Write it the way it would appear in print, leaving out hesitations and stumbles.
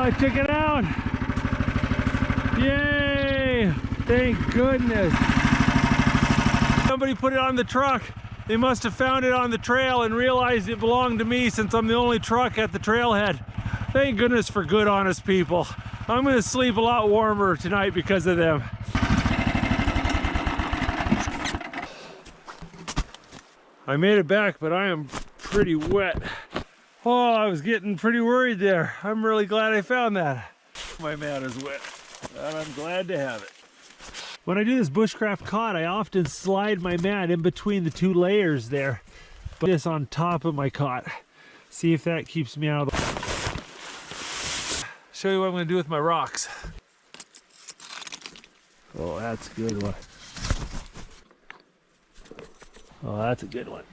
I took it out. Yay! Thank goodness. Somebody put it on the truck. They must have found it on the trail and realized it belonged to me since I'm the only truck at the trailhead. Thank goodness for good, honest people. I'm gonna sleep a lot warmer tonight because of them. I made it back, but I am pretty wet. Oh, I was getting pretty worried there. I'm really glad I found that. My mat is wet, and I'm glad to have it. When I do this bushcraft caught, I often slide my mat in between the two layers there. Put this on top of my cot. See if that keeps me out of the... Show you what I'm gonna do with my rocks. Oh, that's a good one. Oh, that's a good one.